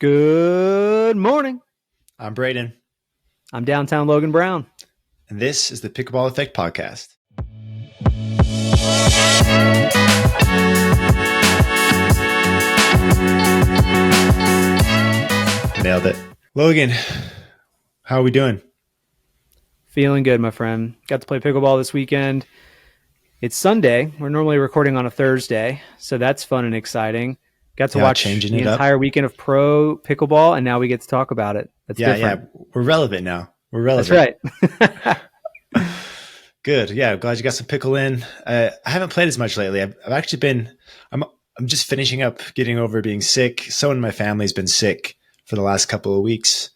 Good morning. I'm Braden. I'm downtown Logan Brown. And this is the Pickleball Effect Podcast. Nailed it. Logan, how are we doing? Feeling good, my friend. Got to play pickleball this weekend. It's Sunday. We're normally recording on a Thursday, so that's fun and exciting. Got to watch the entire weekend of pro pickleball, and now we get to talk about it. That's different. Yeah. We're relevant now. We're relevant. That's right. Good. Yeah, I'm glad you got some pickle in. I haven't played as much lately. I've actually been. I'm just finishing up getting over being sick. Someone in my family's been sick for the last couple of weeks,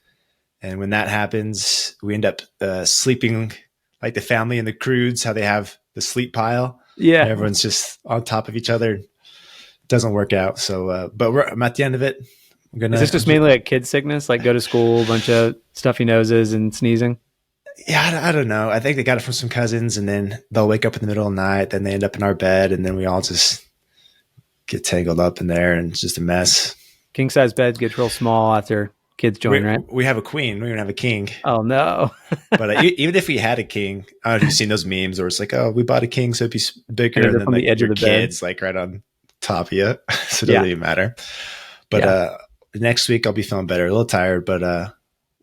and when that happens, we end up sleeping like the family in the Crudes, how they have the sleep pile. Yeah, and everyone's just on top of each other. Doesn't work out. So, but I'm at the end of it. Is this just mainly like kid sickness, like go to school, a bunch of stuffy noses and sneezing? Yeah, I don't know. I think they got it from some cousins, and then they'll wake up in the middle of the night. Then they end up in our bed, and then we all just get tangled up in there, and it's just a mess. King size beds get real small after kids join, right? We have a queen. We don't have a king. Oh, no. But even if we had a king, I don't know if you've seen those memes where it's like, oh, we bought a king, so it'd be bigger. And then from like, the edge your of the kids bed. like right on top of you. So it doesn't even matter. But next week I'll be feeling better. A little tired, but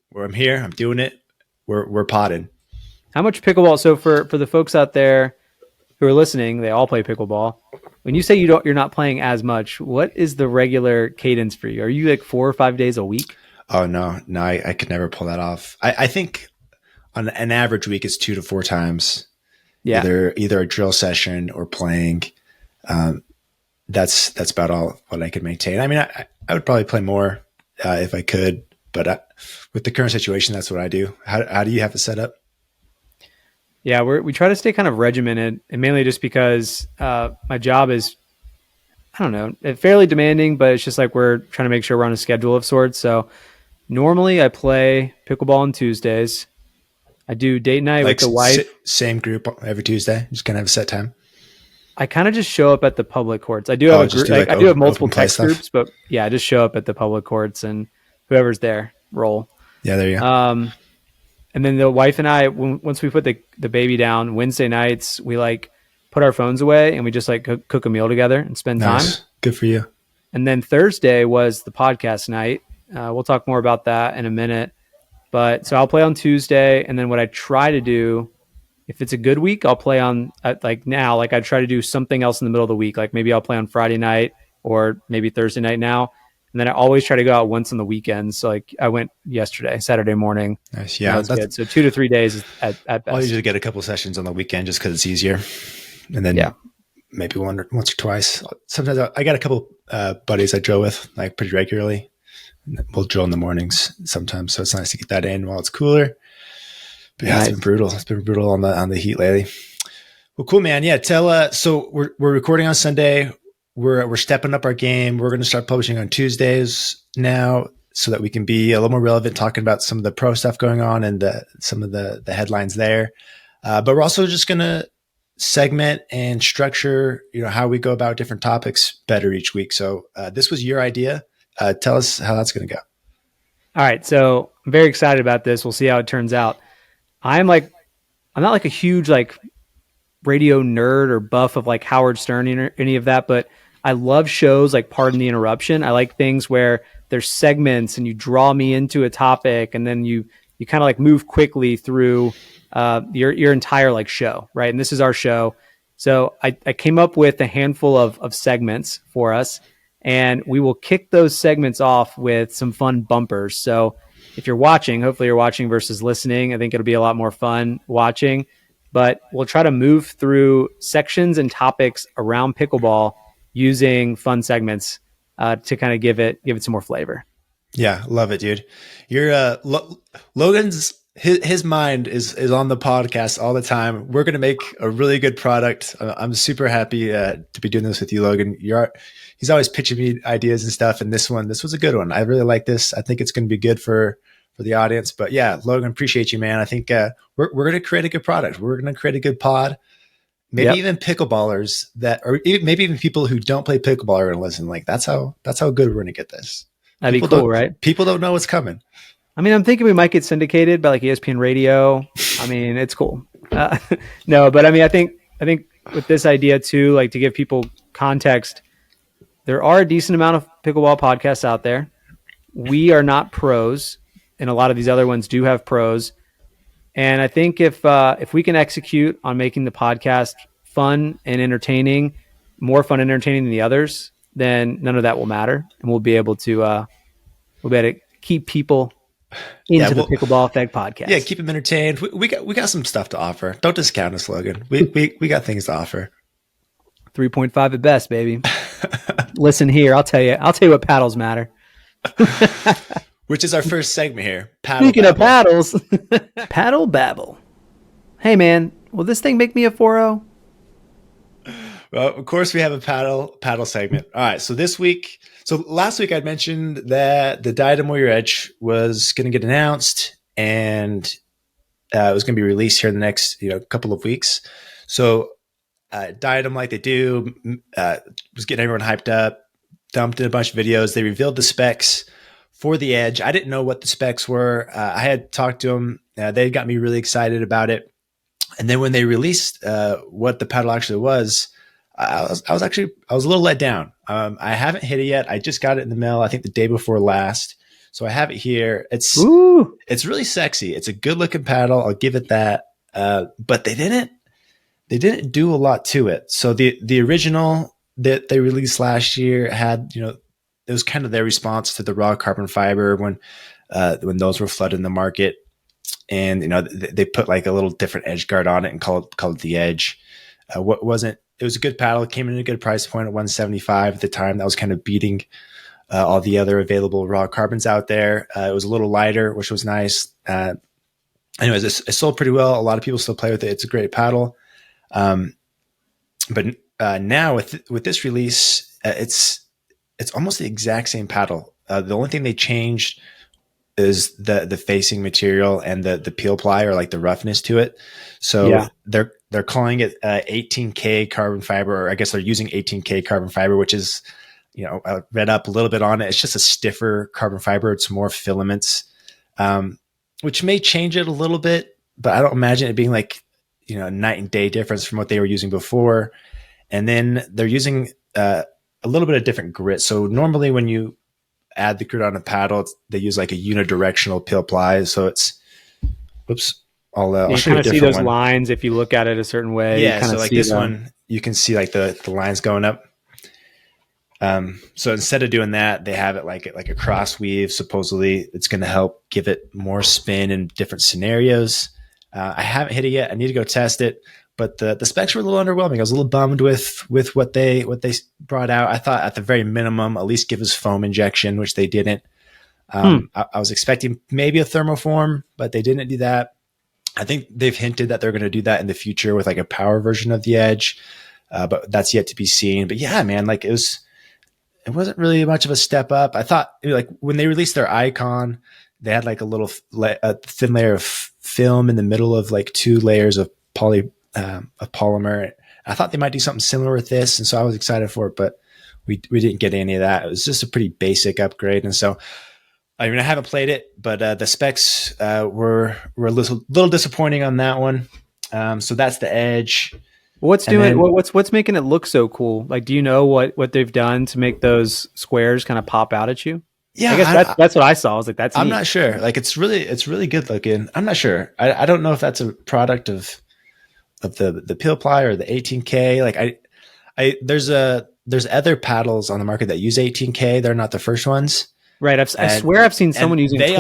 where I'm here, I'm doing it. We're potting. How much pickleball? So for the folks out there who are listening, they all play pickleball. When you say you're not playing as much, what is the regular cadence for you? Are you like 4 or 5 days a week? Oh no, I could never pull that off. I think on an average week it's 2 to 4 times. Yeah, either a drill session or playing. That's about all what I could maintain. I mean, I would probably play more if I could, but with the current situation, that's what I do. How do you have it set up? Yeah, we try to stay kind of regimented, and mainly just because my job is, I don't know, fairly demanding, but it's just like we're trying to make sure we're on a schedule of sorts. So normally I play pickleball on Tuesdays. I do date night with the wife. Same group every Tuesday. Just kind of have a set time. I kind of just show up at the public courts. I do have a group. I do have multiple text groups, but yeah, I just show up at the public courts and whoever's there roll. Yeah, there you go. And then the wife and I, once we put the baby down, Wednesday nights, we like put our phones away and we just like cook a meal together and spend time. Good for you. And then Thursday was the podcast night. We'll talk more about that in a minute. But so I'll play on Tuesday. And then what I try to do, if it's a good week, I'll play on I try to do something else in the middle of the week. Like maybe I'll play on Friday night or maybe Thursday night now. And then I always try to go out once on the weekends. So like I went yesterday, Saturday morning. Nice. Yeah. That's good. So 2 to 3 days at best. I'll usually get a couple sessions on the weekend just because it's easier. And then maybe once or twice. Sometimes I got a couple buddies I drill with like pretty regularly. We'll drill in the mornings sometimes. So it's nice to get that in while it's cooler. But yeah, It's been brutal. It's been brutal on the heat lately. Well, cool, man. Yeah. So we're recording on Sunday. We're stepping up our game. We're going to start publishing on Tuesdays now so that we can be a little more relevant, talking about some of the pro stuff going on and some of the headlines there. But we're also just going to segment and structure, how we go about different topics better each week. So this was your idea. Tell us how that's going to go. All right. So I'm very excited about this. We'll see how it turns out. I'm not like a huge like radio nerd or buff of like Howard Stern or any of that, but I love shows like Pardon the Interruption. I like things where there's segments and you draw me into a topic and then you kind of like move quickly through your entire like show, right? And this is our show. So I came up with a handful of segments for us, and we will kick those segments off with some fun bumpers. So if you're watching, hopefully you're watching versus listening. I think it'll be a lot more fun watching. But we'll try to move through sections and topics around pickleball using fun segments to kind of give it some more flavor. Yeah, love it, dude. You're Logan's his mind is on the podcast all the time. We're gonna make a really good product. I'm super happy to be doing this with you, Logan. He's always pitching me ideas and stuff, and this was a good one. I really like this. I think it's gonna be good for the audience. But yeah, Logan, appreciate you, man. I think we're going to create a good product. We're going to create a good pod. Maybe even pickleballers maybe even people who don't play pickleball are going to listen. Like that's how good we're going to get this. That'd be cool, right? People don't know what's coming. I mean, I'm thinking we might get syndicated by like ESPN Radio. I mean, it's cool. Uh, no, but I mean, I think with this idea too, like to give people context, there are a decent amount of pickleball podcasts out there. We are not pros, and a lot of these other ones do have pros. And I think if we can execute on making the podcast fun and entertaining, more fun and entertaining than the others, then none of that will matter, and we'll be able to keep people into the Pickleball Effect podcast. Yeah, keep them entertained. We got some stuff to offer. Don't discount us, Logan. We got things to offer. 3.5 at best, baby. Listen here, I'll tell you what paddles matter. Which is our first segment here. Speaking of paddles, paddle babble. Hey man, will this thing make me a 4-0? Well, of course we have a paddle segment. All right, so last week I'd mentioned that the Diadem Warrior Edge was going to get announced, and it was going to be released here in the next couple of weeks. So Diadem, like they do, was getting everyone hyped up, dumped in a bunch of videos. They revealed the specs for the Edge. I didn't know what the specs were. I had talked to them. They got me really excited about it. And then when they released what the paddle actually was, I was a little let down. I haven't hit it yet. I just got it in the mail, I think the day before last. So I have it here. It's really sexy. It's a good looking paddle. I'll give it that. But they didn't do a lot to it. So the original that they released last year had, it was kind of their response to the raw carbon fiber when those were flooding the market. And, they put like a little different edge guard on it and called it the Edge. It was a good paddle. It came in at a good price point at $175 at the time. That was kind of beating all the other available raw carbons out there. It was a little lighter, which was nice. Anyways, it sold pretty well. A lot of people still play with it. It's a great paddle. But now with this release, it's almost the exact same paddle. The only thing they changed is the facing material and the peel ply, or like the roughness to it. So they're calling it 18K carbon fiber, or I guess they're using 18K carbon fiber, which is, I read up a little bit on it. It's just a stiffer carbon fiber. It's more filaments, which may change it a little bit, but I don't imagine it being like, a night and day difference from what they were using before. And then they're using a little bit of different grit. So normally when you add the grit on a paddle, they use like a unidirectional peel ply. So it's, I'll show you a different see those one. Lines if you look at it a certain way. Yeah, so like this one, you can see like the lines going up. So instead of doing that, they have it like a cross weave. Supposedly, it's going to help give it more spin in different scenarios. I haven't hit it yet. I need to go test it. But the specs were a little underwhelming. I was a little bummed with what they brought out. I thought at the very minimum, at least give us foam injection, which they didn't. I was expecting maybe a thermoform, but they didn't do that. I think they've hinted that they're going to do that in the future with like a power version of the Edge, but that's yet to be seen. But yeah, man, like it wasn't really much of a step up. I thought like when they released their Icon, they had like a thin layer of film in the middle of like two layers of polymer. I thought they might do something similar with this, and so I was excited for it, but we didn't get any of that. It was just a pretty basic upgrade, and so I haven't played it, but the specs were a little disappointing on that one. So that's the Edge. What's making it look so cool? Like, do you know what they've done to make those squares kind of pop out at you? Yeah, I guess that's what I saw. I was like, that's I'm neat. not sure. Like, it's really good looking. I'm not sure. I don't know if that's a product of the peel ply or the 18K. Like there's other paddles on the market that use 18K. They're not the first ones. Right. I swear I've seen someone using 20.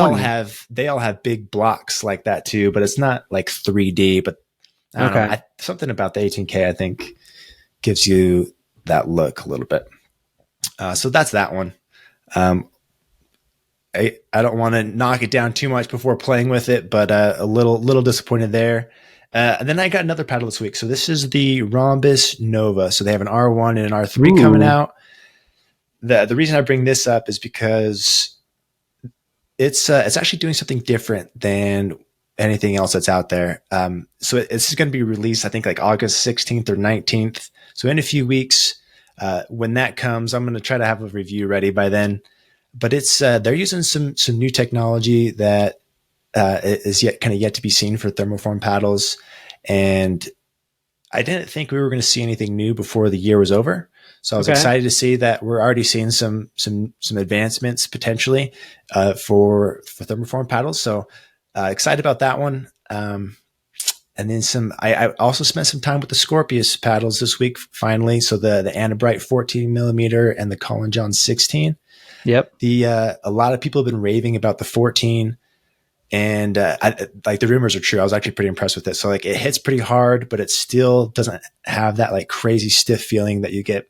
They all have big blocks like that too, but it's not like 3D, but I don't know. Something about the 18K, I think, gives you that look a little bit. So that's that one. I don't want to knock it down too much before playing with it, but a little disappointed there. And then I got another paddle this week. So this is the Rhombus Nova. So they have an R1 and an R3 coming out. The reason I bring this up is because it's actually doing something different than anything else that's out there. So it's going to be released, I think, like August 16th or 19th. So in a few weeks, when that comes, I'm going to try to have a review ready by then. but it's they're using some new technology that is yet to be seen for thermoform paddles, and I didn't think we were going to see anything new before the year was over. So I was Okay. excited to see that we're already seeing some advancements potentially for thermoform paddles. So excited about that one. And then I also spent some time with the Scorpius paddles this week finally. So the Anabrite 14 millimeter and the Colin John 16. Yep. A lot of people have been raving about the 14, and like the rumors are true. I was actually pretty impressed with it. So like it hits pretty hard, but it still doesn't have that like crazy stiff feeling that you get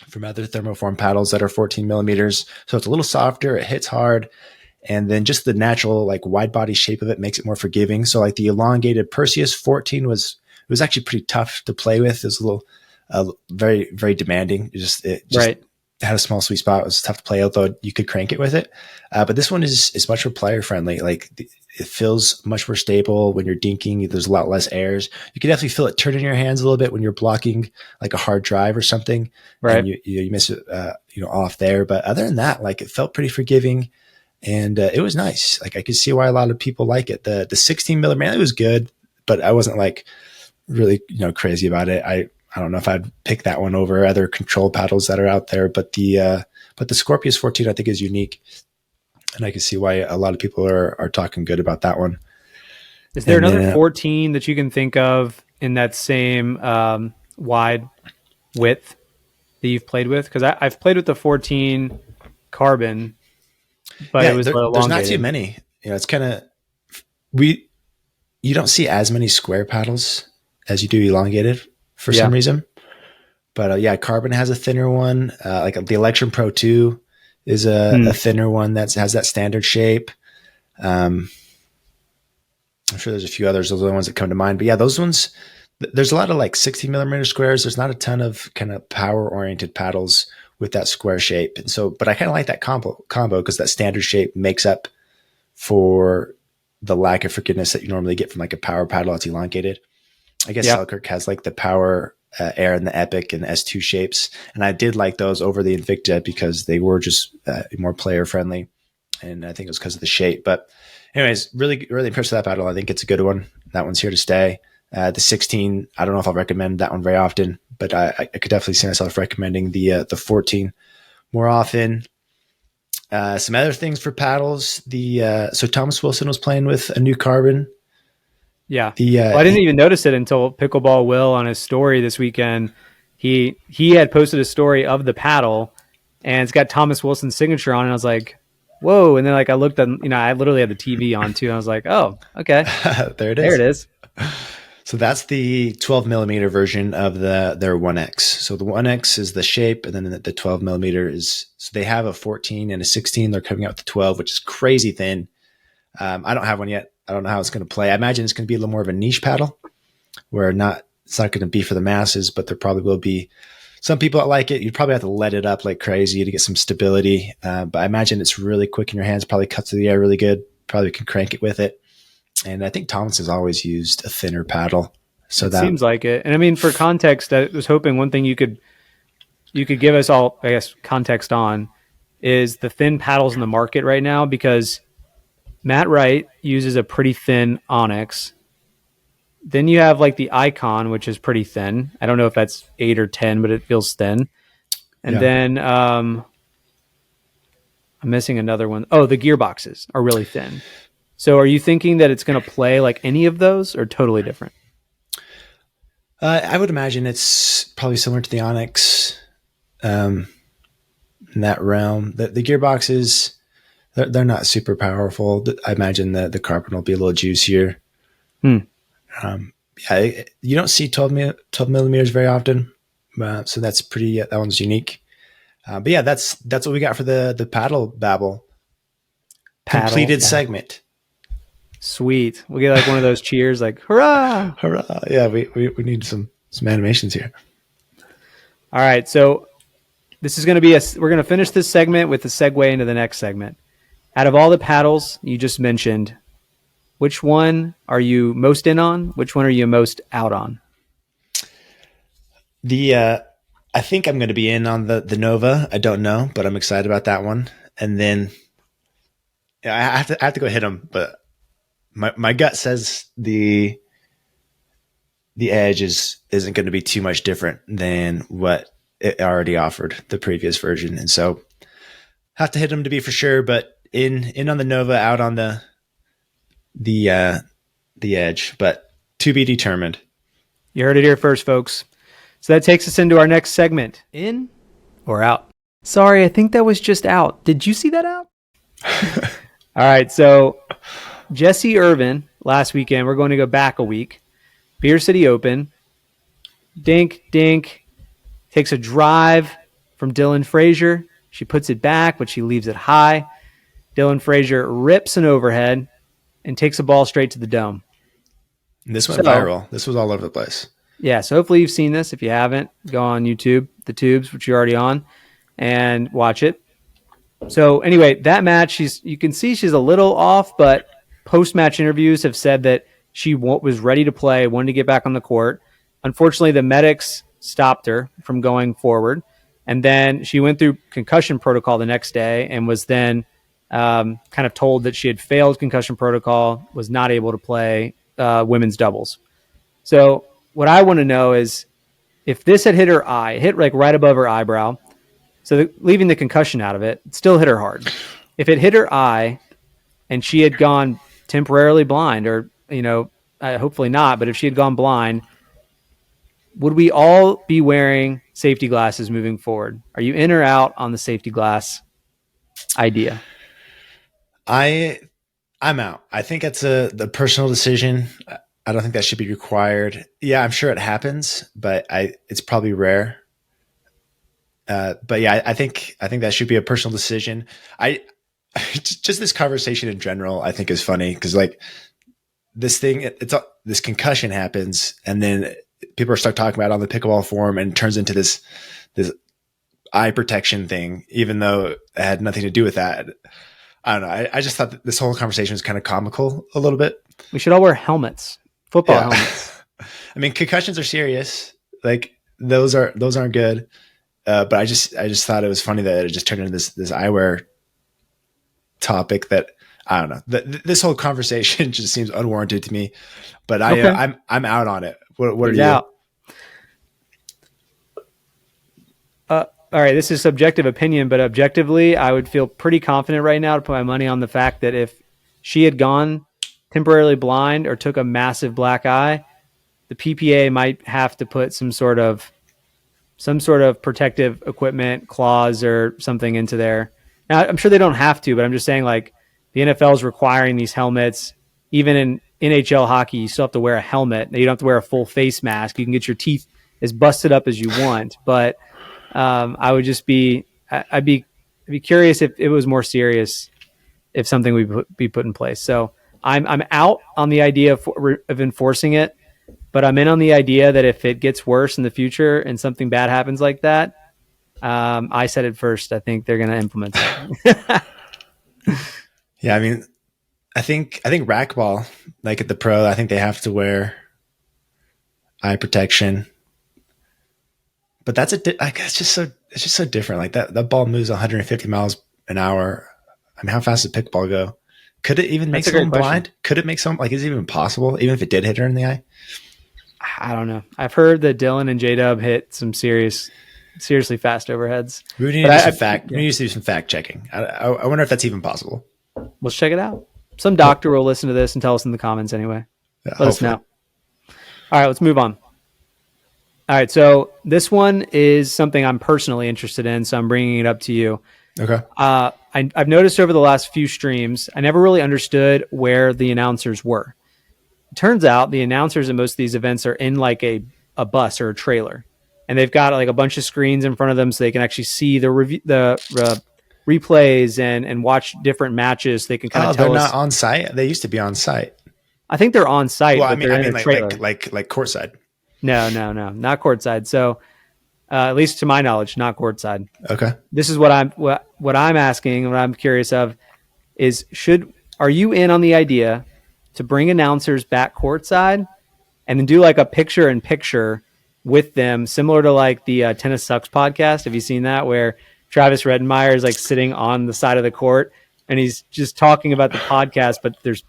from other thermoform paddles that are 14 millimeters. So it's a little softer. It hits hard. And then just the natural like wide body shape of it makes it more forgiving. So like the elongated Perseus 14 was actually pretty tough to play with. It was a little very, very demanding. It just Right. had a small sweet spot. It was tough to play, although you could crank it with it. But this one is much more player friendly. Like it feels much more stable when you're dinking. There's a lot less airs. You can definitely feel it turn in your hands a little bit when you're blocking like a hard drive or something, Right. and you miss it off there. But other than that, like it felt pretty forgiving, and it was nice. Like I could see why a lot of people like it. The 16 millimeter was good, but I wasn't like really crazy about it. I don't know if I'd pick that one over other control paddles that are out there, but the Scorpius 14 I think is unique, and I can see why a lot of people are talking good about that one. Is there And another then 14 that you can think of in that same wide width that you've played with? Because I've played with the 14 carbon, but it was there's not too elongated. many. It's kind of we you don't see as many square paddles as you do elongated for Yeah. some reason. But Carbon has a thinner one. Like the Electrum Pro 2 is a Hmm. thinner one that has that standard shape. Um, I'm sure there's a few others. Those are the ones that come to mind. But yeah, those ones, there's a lot of like 60 millimeter squares. There's not a ton of kind of power oriented paddles with that square shape. And so, but I kind of like that combo because that standard shape makes up for the lack of forgiveness that you normally get from like a power paddle that's elongated. I guess Yeah. Selkirk has like the power air and the Epic and the S2 shapes. And I did like those over the Invicta because they were just more player friendly. And I think it was because of the shape. But anyways, really, really impressed with that paddle. I think it's a good one. That one's here to stay. The 16, I don't know if I'll recommend that one very often, but I could definitely see myself recommending the 14 more often. Some other things for paddles. So Thomas Wilson was playing with a new carbon. Yeah. The Well, I didn't even notice it until Pickleball Will on his story this weekend. He had posted a story of the paddle, and it's got Thomas Wilson's signature on it. And I was like, whoa. And then like I looked at, I literally had the TV on too. And I was like, oh, okay. there it There it is. is. So that's the 12 millimeter version of their 1X. So the 1X is the shape, and then the 12 millimeter is, so they have a 14 and a 16. They're coming out with the 12, which is crazy thin. I don't have one yet. I don't know how it's going to play. I imagine it's going to be a little more of a niche paddle where it's not going to be for the masses, but there probably will be some people that like it. You'd probably have to let it up like crazy to get some stability. But I imagine it's really quick in your hands, probably cuts through the air really good. Probably can crank it with it. And I think Thomas has always used a thinner paddle. So It that, seems like it. And I mean, for context, I was hoping one thing you could give us all, I guess, context on is the thin paddles in the market right now, because Matt Wright uses a pretty thin Onyx. Then you have like the Icon, which is pretty thin. I don't know if that's 8 or 10, but it feels thin. And yeah. then I'm missing another one. Oh, the gearboxes are really thin. So are you thinking that it's going to play like any of those or totally different? I would imagine it's probably similar to the Onyx in that realm. The gearboxes, they're not super powerful. I imagine the carbon will be a little juicier. Hmm. You don't see 12 millimeters very often. So that's pretty, that one's unique. But yeah, that's what we got for the paddle babble. Paddle. Completed segment. Sweet. We'll get like one of those cheers, like, hurrah. Hurrah. Yeah, we need some animations here. All right. So this is going to be we're going to finish this segment with a segue into the next segment. Out of all the paddles you just mentioned, which one are you most in on? Which one are you most out on? I think I'm going to be in on the Nova. I don't know, but I'm excited about that one. and then I have to go hit him, but my gut says the edge isn't going to be too much different than what it already offered the previous version, and so have to hit him to be for sure. But in on the Nova, out on the edge, but to be determined. You heard it here first, folks. So that takes us into our next segment. In or out? Sorry, I think that was just out. Did you see that out? All right, so Jesse Irvin last weekend, we're going to go back a week. Beer City Open. Dink, dink. Takes a drive from Dylan Frazier. She puts it back, but she leaves it high. Dylan Frazier rips an overhead and takes a ball straight to the dome. And this went viral. This was all over the place. Yeah, so hopefully you've seen this. If you haven't, go on YouTube, the tubes, which you're already on, and watch it. So anyway, that match, you can see she's a little off, but post-match interviews have said that she was ready to play, wanted to get back on the court. Unfortunately, the medics stopped her from going forward, and then she went through concussion protocol the next day and was then kind of told that she had failed concussion protocol, was not able to play women's doubles. So what I want to know is if this had hit her eye, it hit like right above her eyebrow, so leaving the concussion out of it, it still hit her hard. If it hit her eye and she had gone temporarily blind, or, hopefully not, but if she had gone blind, would we all be wearing safety glasses moving forward? Are you in or out on the safety glass idea? I'm out. I think it's the personal decision. I don't think that should be required. Yeah, I'm sure it happens, but it's probably rare. But yeah, I think that should be a personal decision. Just this conversation in general, I think is funny because like this thing, this concussion happens, and then people start talking about it on the pickleball forum, and it turns into this eye protection thing, even though it had nothing to do with that. I don't know. I just thought that this whole conversation was kind of comical a little bit. We should all wear helmets, football helmets. I mean, concussions are serious. Like those aren't good. But I just thought it was funny that it just turned into this eyewear topic that I don't know. This whole conversation just seems unwarranted to me. But I'm out on it. What are you? Out. All right, this is subjective opinion, but objectively, I would feel pretty confident right now to put my money on the fact that if she had gone temporarily blind or took a massive black eye, the PPA might have to put some sort of protective equipment, claws or something into there. Now, I'm sure they don't have to, but I'm just saying, like, the NFL is requiring these helmets. Even in NHL hockey, you still have to wear a helmet. You don't have to wear a full face mask. You can get your teeth as busted up as you want, but I would just I'd be curious if it was more serious, if something would be put in place. So I'm out on the idea of enforcing it, but I'm in on the idea that if it gets worse in the future and something bad happens like that, I said it first. I think they're going to implement it. Yeah, I mean, I think racquetball, like at the pro, I think they have to wear eye protection. But it's just so different. Like that ball moves 150 miles an hour. I mean, how fast does pickleball go? Could it even make someone blind? Could it make someone, like, is it even possible, even if it did hit her in the eye? I don't know. I've heard that Dylan and J-Dub hit some seriously fast overheads. We need to do some fact checking. I wonder if that's even possible. Let's check it out. Some doctor will listen to this and tell us in the comments anyway. Yeah, Let us know. All right, let's move on. All right, so this one is something I'm personally interested in, so I'm bringing it up to you. Okay. I've noticed over the last few streams, I never really understood where the announcers were. It turns out the announcers in most of these events are in like a bus or a trailer, and they've got like a bunch of screens in front of them so they can actually see the replays and watch different matches. They can kind of tell they're us. Not on site. They used to be on site. I think they're on site. Well, but they're in a trailer. like courtside. No, not courtside. So, at least to my knowledge, not courtside. Okay. This is what I'm asking. What I'm curious of is are you in on the idea to bring announcers back courtside and then do like a picture in picture with them, similar to like the Tennis Sucks podcast? Have you seen that, where Travis Reddenmeyer is like sitting on the side of the court and he's just talking about the podcast, but there's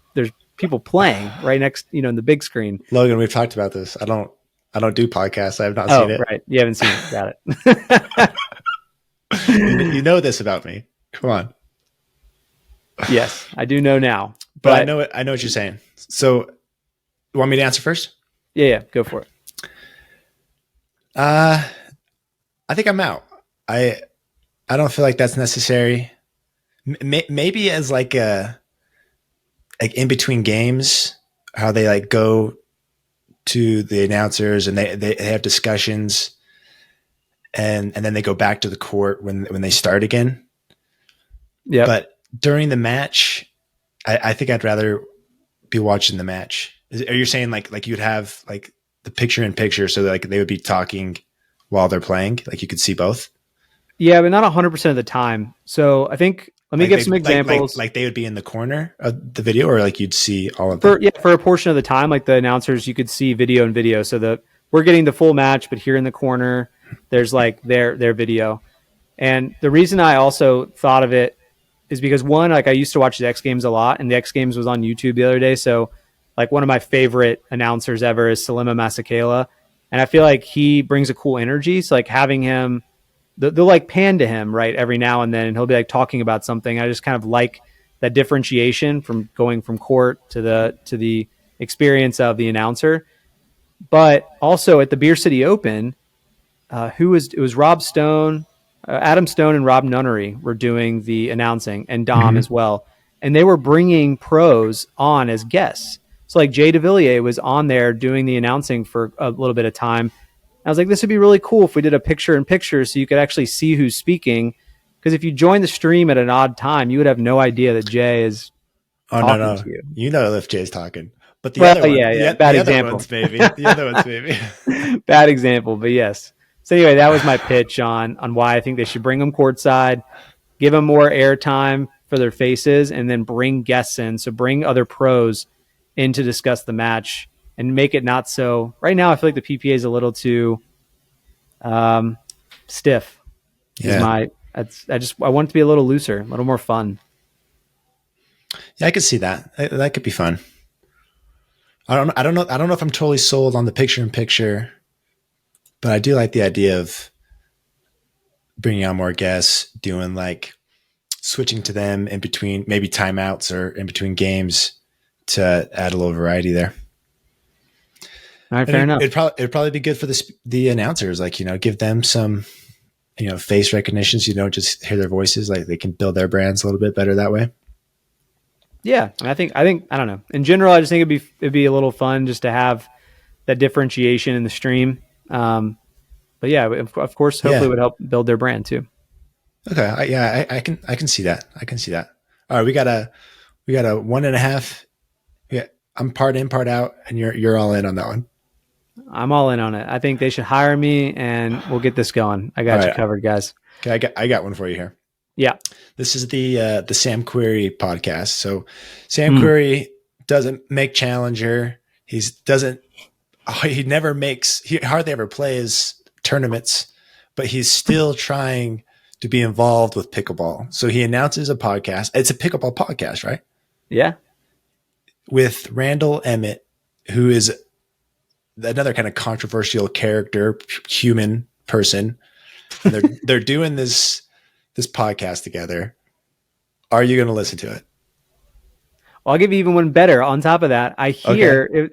people playing right next, in the big screen. Logan, we've talked about this. I don't do podcasts. I have not seen it. Right. You haven't seen it. Got it. You know this about me. Come on. Yes, I do know now. But I know what you're saying. So you want me to answer first? Yeah, go for it. I think I'm out. I don't feel like that's necessary. Maybe as like in between games, how they like go to the announcers and they have discussions and then they go back to the court when they start again. Yeah. But during the match, I think I'd rather be watching the match. Are you saying like you'd have like the picture in picture so that, like they would be talking while they're playing, like you could see both? Yeah, but not 100% of the time. So I think let me give some examples. Like they would be in the corner of the video, or like you'd see all of them. For a portion of the time, like the announcers, you could see video and video. So we're getting the full match, but here in the corner, there's like their video. And the reason I also thought of it is because one, like I used to watch the X Games a lot, and the X Games was on YouTube the other day. So like one of my favorite announcers ever is Salima Masakela. And I feel like he brings a cool energy. So like having him, they'll like pan to him right every now and then, and he'll be like talking about something. I just kind of like that differentiation from going from court to the experience of the announcer. But also at the Beer City Open, it was Rob Stone, Adam Stone and Rob Nunnery were doing the announcing, and Dom as well. And they were bringing pros on as guests. So like Jay DeVilliers was on there doing the announcing for a little bit of time. I was like, this would be really cool if we did a picture-in-picture so you could actually see who's speaking. Because if you join the stream at an odd time, you would have no idea that Jay is talking to you. You know if Jay's talking. But the other one, bad example. The other one's maybe. Bad example, but yes. So anyway, that was my pitch on why I think they should bring them courtside, give them more airtime for their faces, and then bring guests in. So bring other pros in to discuss the match and make it not so. Right now, I feel like the PPA is a little too stiff. Yeah. I want it to be a little looser, a little more fun. Yeah, I could see that. That could be fun. I don't know if I'm totally sold on the picture-in-picture, but I do like the idea of bringing on more guests, doing like switching to them in between maybe timeouts or in between games to add a little variety there. All right, fair enough. It'd probably be good for the announcers, like, give them some, face recognition, so you don't just hear their voices. Like they can build their brands a little bit better that way. Yeah, I think I don't know. In general, I just think it'd be a little fun just to have that differentiation in the stream. But yeah, of course, hopefully it would help build their brand too. Okay, I can see that. I can see that. All right, we got a 1.5. Yeah, I'm part in, part out, and you're all in on that one. I'm all in on it. I think they should hire me, and we'll get this going. I got you covered, guys. Okay, I got one for you here. Yeah, this is the Sam Querrey podcast. So Sam Querrey doesn't make Challenger. He hardly ever plays tournaments, but he's still trying to be involved with pickleball. So he announces a podcast. It's a pickleball podcast, right? Yeah. With Randall Emmett, who is another kind of controversial character, human person. And they're doing this podcast together. Are you going to listen to it? Well, I'll give you even one better. On top of that, I hear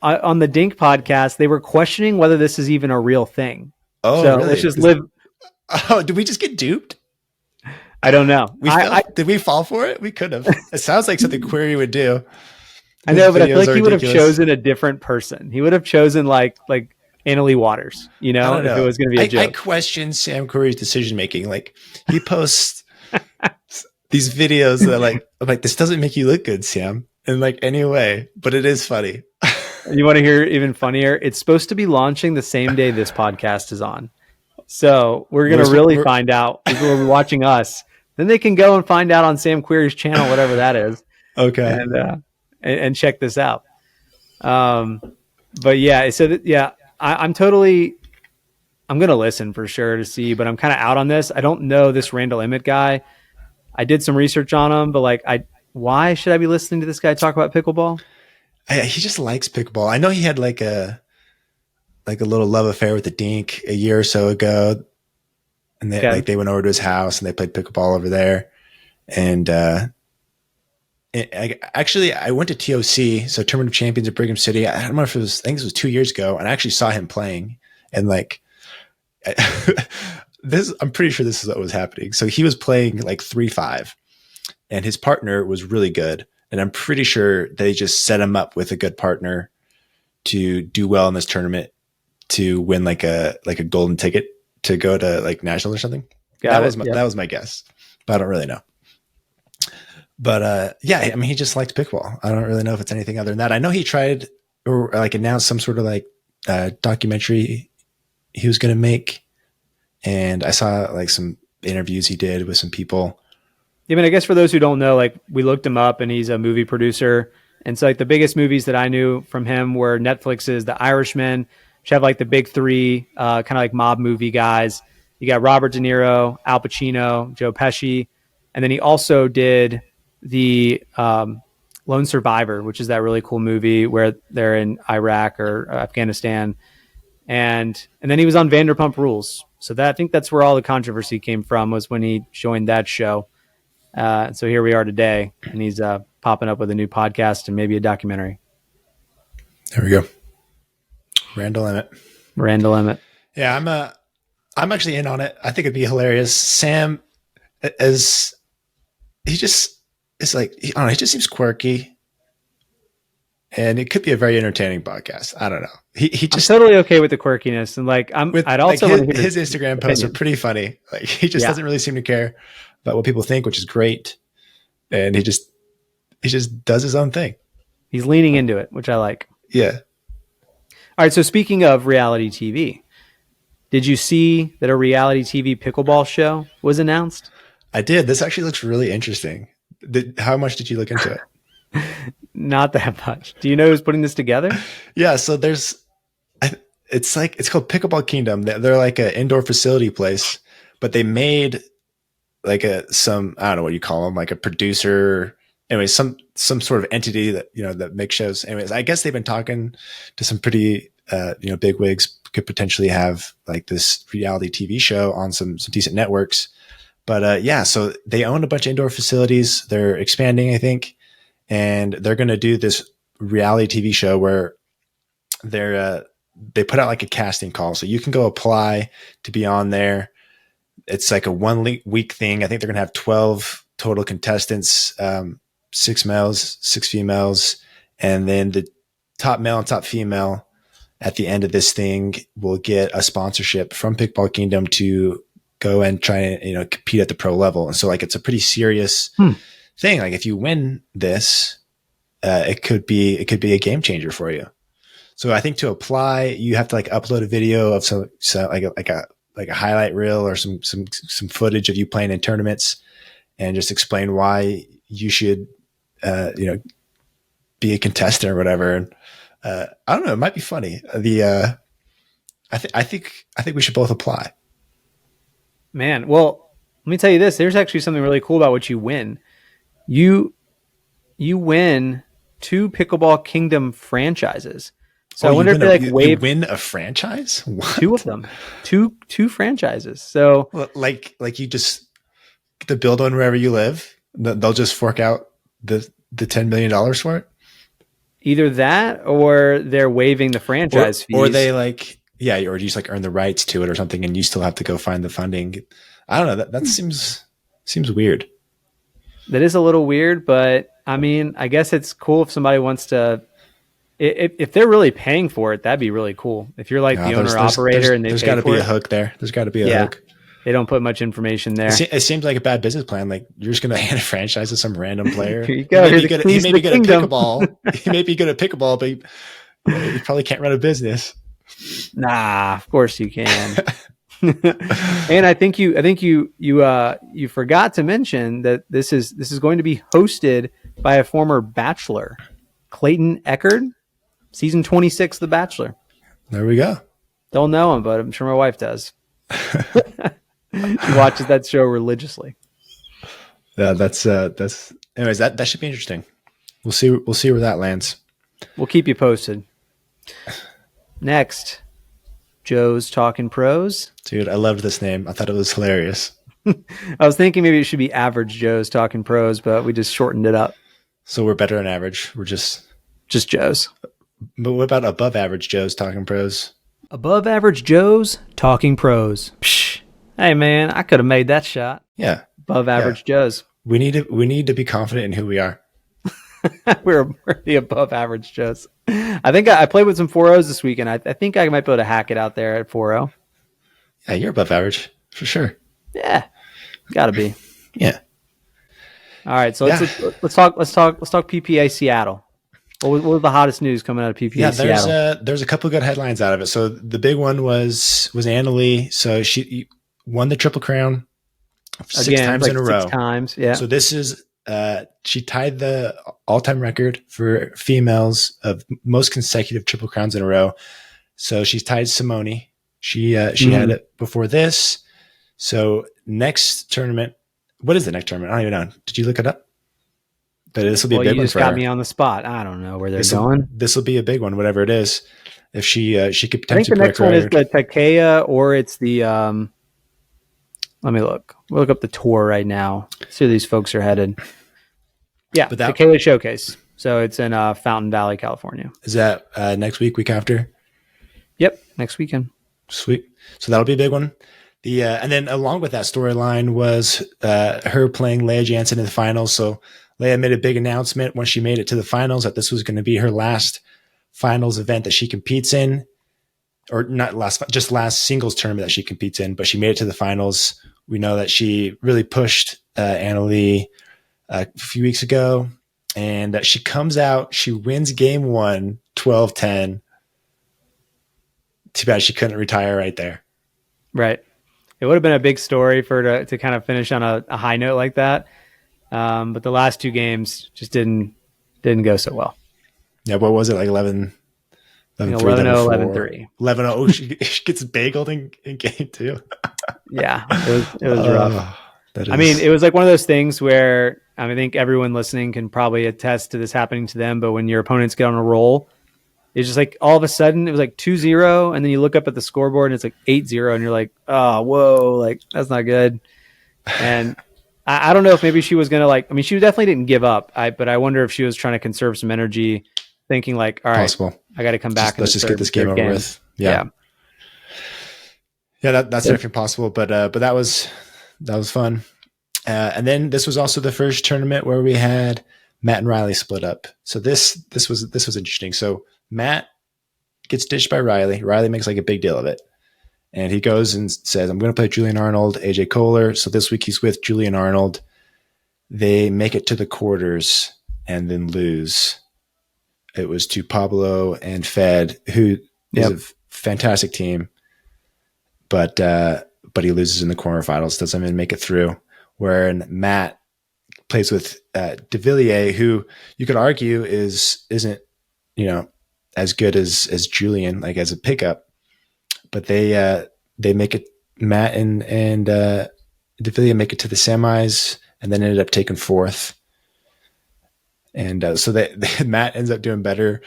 on the Dink podcast, they were questioning whether this is even a real thing. Oh, so really? Let's just live. Oh, did we just get duped? I don't know. Did we fall for it? We could have. It sounds like something Querrey would do. I know, but I feel like he would have chosen a different person. He would have chosen like Annalie Waters, if it was going to be a joke. I question Sam Querrey's decision making. Like he posts these videos that I'm like, this doesn't make you look good, Sam, in like any way, but it is funny. You want to hear even funnier? It's supposed to be launching the same day this podcast is on. So we're going to really find out. People will be watching us. Then they can go and find out on Sam Querrey's channel, whatever that is. Okay. And check this out. But yeah, so I'm I'm going to listen for sure to see, but I'm kind of out on this. I don't know this Randall Emmett guy. I did some research on him, but like, why should I be listening to this guy talk about pickleball? He just likes pickleball. I know he had like a little love affair with the Dink a year or so ago, and they went over to his house and they played pickleball over there. And I went to TOC, so Tournament of Champions at Brigham City. I don't know if it was, I think it was 2 years ago, and I actually saw him playing. And like, I'm pretty sure this is what was happening. So he was playing like 3-5, and his partner was really good. And I'm pretty sure they just set him up with a good partner to do well in this tournament to win like a golden ticket to go to like national or something. That was my guess, but I don't really know. But yeah, I mean, he just liked pickleball. I don't really know if it's anything other than that. I know he tried or like announced some sort of like documentary he was going to make, and I saw like some interviews he did with some people. I mean, I guess for those who don't know, like we looked him up, and he's a movie producer. And so like the biggest movies that I knew from him were Netflix's The Irishman, which have like the big three kind of like mob movie guys. You got Robert De Niro, Al Pacino, Joe Pesci. And then he also did the Lone Survivor, which is that really cool movie where they're in Iraq or Afghanistan. And then he was on Vanderpump Rules. So I think that's where all the controversy came from, was when he joined that show. So here we are today, and he's popping up with a new podcast and maybe a documentary. There we go. Randall Emmett. Yeah, I'm actually in on it. I think it'd be hilarious. Sam, as he just is like, I don't know, he just seems quirky, and it could be a very entertaining podcast. I don't know. He just I'm totally okay with the quirkiness, and like I'd also like his Instagram posts are pretty funny. Like he just doesn't really seem to care about what people think, which is great, and he just does his own thing. He's leaning into it, which I like. Yeah. All right. So speaking of reality TV, did you see that a reality TV pickleball show was announced? I did. This actually looks really interesting. How much did you look into it? Not that much. Do you know who's putting this together? Yeah. So it's called Pickleball Kingdom. They're like an indoor facility place, but they made like I don't know what you call them, like a producer. Anyway, some sort of entity that, that makes shows. Anyways, I guess they've been talking to some pretty, big wigs, could potentially have like this reality TV show on some decent networks. But yeah, so they own a bunch of indoor facilities. They're expanding, I think, and they're going to do this reality TV show where they put out like a casting call, so you can go apply to be on there. It's like a 1 week thing. I think they're going to have 12 total contestants, 6 males, 6 females, and then the top male and top female at the end of this thing will get a sponsorship from Pickleball Kingdom to go and try and compete at the pro level. And so like it's a pretty serious thing. Like if you win this, it could be a game changer for you. So I think to apply, you have to like upload a video of some like a highlight reel or some footage of you playing in tournaments, and just explain why you should be a contestant or whatever. And I don't know, it might be funny. I think we should both apply. Man, well, let me tell you this. There's actually something really cool about what you win. You win 2 Pickleball Kingdom franchises. So I wonder if they you win a franchise? What? 2 of them. Two franchises. So like you just get to build one wherever you live. They'll just fork out the $10 million for it. Either that, or they're waiving the franchise fees, or they or you just like earn the rights to it or something, and you still have to go find the funding. I don't know. That seems weird. That is a little weird, but I mean, I guess it's cool if somebody wants to. If they're really paying for it, that'd be really cool. If you're like the owner operator, and there's got to be a hook there. There's got to be a hook. They don't put much information there. It seems like a bad business plan. Like you're just going to hand a franchise to some random player. Here you go. He may be good at pickleball. He may be good at pickleball, but he probably can't run a business. Nah, of course you can. And I think you forgot to mention that this is going to be hosted by a former Bachelor, Clayton Echard, season 26 of The Bachelor. There we go. Don't know him, but I'm sure my wife does. She watches that show religiously. Yeah, that's anyways, that should be interesting. We'll see where that lands. We'll keep you posted. Next, Joe's Talking Pros. Dude, I loved this name. I thought it was hilarious. I was thinking maybe it should be Average Joe's Talking Pros, but we just shortened it up. So we're better than average. We're just Joe's. But what about above average Joe's Talking Pros? Above Average Joe's Talking Pros. Psh. Hey man, I could have made that shot. Yeah. Above Average Joe's. We need to be confident in who we are. we're the above average Joes. I think I played with some 4-0s this weekend. I think I might be able to hack it out there at 4-0. Yeah, you're above average for sure. Yeah, gotta be. Yeah. All right, so let's talk PPA Seattle. What was the hottest news coming out of PPA Seattle? There's a couple of good headlines out of it. So the big one was Anna Lee. So she won the Triple Crown six times in a row. 6 times, yeah. So this is she tied the all-time record for females of most consecutive Triple Crowns in a row. So she's tied Simone. She had it before this. So next tournament, what is the next tournament? I don't even know. Did you look it up? But this will be a big one. You just got me on the spot. I don't know where they're going. This will be a big one, whatever it is. If she could potentially, I think the next one is the Takea, or it's the. Let me look. We'll look up the tour right now. See where these folks are headed. Yeah, Takea Showcase. So it's in Fountain Valley, California. Is that next week after? Yep, next weekend. Sweet. So that'll be a big one. The and then along with that storyline was her playing Leah Jansen in the finals. So Leah made a big announcement when she made it to the finals that this was going to be her last finals event that she competes in, or not last, just last singles tournament that she competes in. But she made it to the finals. We know that she really pushed Anna Lee a few weeks ago, and she comes out, she wins game 1, 12-10. Too bad she couldn't retire right there. Right. It would have been a big story for her to kind of finish on a high note like that. But the last 2 games just didn't go so well. Yeah, what was it, like 11-3, 11-0, 11-3. 11-0. Oh, she gets bageled in game 2. Yeah, it was rough. I mean, it was like one of those things where I think everyone listening can probably attest to this happening to them. But when your opponents get on a roll, it's just like all of a sudden it was like 2-0, and then you look up at the scoreboard and it's like 8-0, and you're like, oh, whoa, like that's not good. And I don't know if maybe she was gonna she definitely didn't give up. But I wonder if she was trying to conserve some energy, thinking like, all right, possible. I got to come back. Let's just get this game over with. Yeah, that's definitely possible. But that was fun. And then this was also the first tournament where we had Matt and Riley split up. So this was interesting. So Matt gets ditched by Riley. Riley makes like a big deal of it. And he goes and says, I'm going to play Julian Arnold, AJ Kohler. So this week he's with Julian Arnold. They make it to the quarters and then lose. It was to Pablo and Fed, who is a fantastic team. But he loses in the quarterfinals, doesn't even make it through. Where Matt plays with De Villiers, who you could argue isn't as good as Julian, like as a pickup, but they make it. Matt and De Villiers make it to the semis, and then ended up taking 4th. And so Matt ends up doing better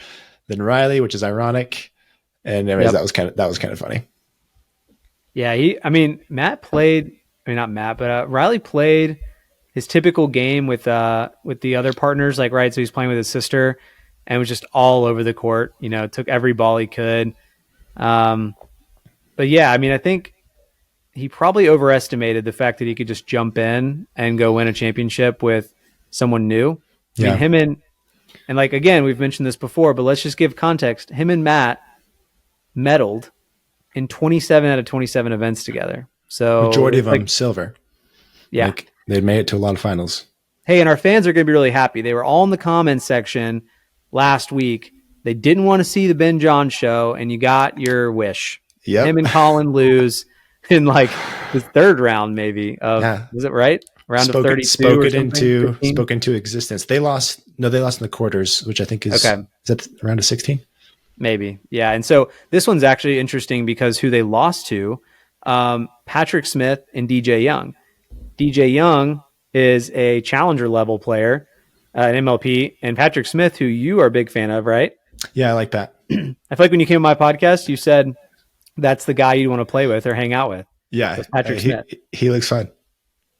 than Riley, which is ironic. And anyways, that was kind of funny. Yeah, Matt played. Not Matt, but Riley played his typical game with the other partners, like, right. So he's playing with his sister, and was just all over the court. Took every ball he could. But yeah, I think he probably overestimated the fact that he could just jump in and go win a championship with someone new. Yeah. Him and like, again, we've mentioned this before, but let's just give context. Him and Matt medaled in 27 out of 27 events together. So majority of them silver. Yeah. They made it to a lot of finals. Hey, and our fans are going to be really happy. They were all in the comments section last week. They didn't want to see the Ben John show, and you got your wish. Yep. Him and Colin lose in like the 3rd round, maybe. Was it right? Round of 32 spoke into existence. They lost in the quarters, which I think is that round of 16? Maybe. Yeah. And so this one's actually interesting because who they lost to, Patrick Smith and DJ Young. DJ Young is a challenger level player, an MLP, and Patrick Smith, who you are a big fan of, right? Yeah, I like that. I feel like when you came on my podcast, you said that's the guy you want to play with or hang out with. Yeah, Was Patrick Smith. he looks fun.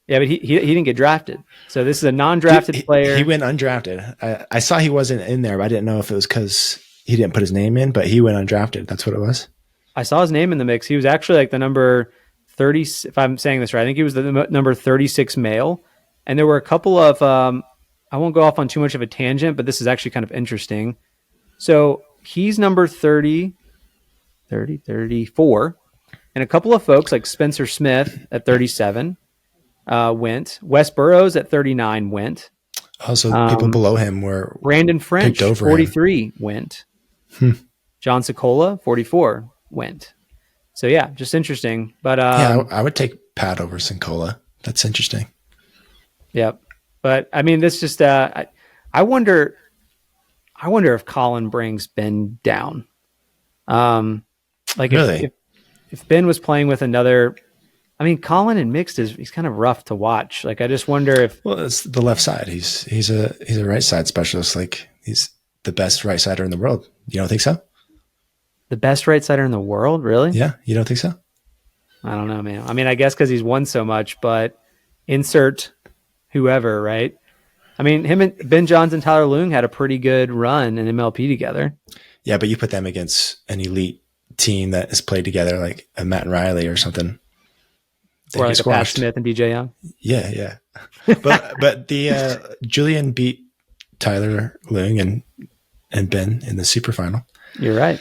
Yeah, but he didn't get drafted. So this is a non-drafted player. He went undrafted. I saw he wasn't in there, but I didn't know if it was because he didn't put his name in, but he went undrafted. That's what it was. I saw his name in the mix. He was actually like the number 30, if I'm saying this right. I think he was the number 36 male. And there were a couple of, I won't go off on too much of a tangent, but this is actually kind of interesting. So he's number 34. And a couple of folks like Spencer Smith at 37 went. Wes Burrows at 39 went. Also, people below him were Brandon French, over 43 went. John Sokola, 44 went. So yeah, just interesting. But yeah, I would take Pat over Sincola. That's interesting. Yep. But I mean, this just I wonder if Colin brings Ben down. Like really? if Ben was playing with another, I mean, Colin in mixed he's kind of rough to watch. Like I just wonder if it's the left side. He's a right side specialist. Like he's the best right sider in the world. You don't think so? The best right sider in the world, really? Yeah, you don't think so? I don't know, man. I mean, I guess because he's won so much, but insert whoever, right? I mean, him and Ben Johns and Tyler Leung had a pretty good run in MLP together. Yeah, but you put them against an elite team that has played together, like a Matt and Riley or something. Or like a Pat Smith and DJ Young. Yeah. but the Julian beat Tyler Leung and Ben in the super final. You're right.